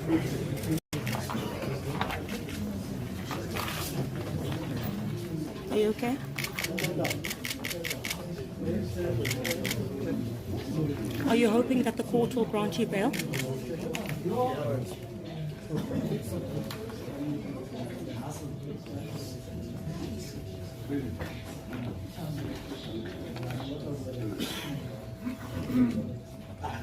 Are you okay? Are you hoping that the court will grant you bail?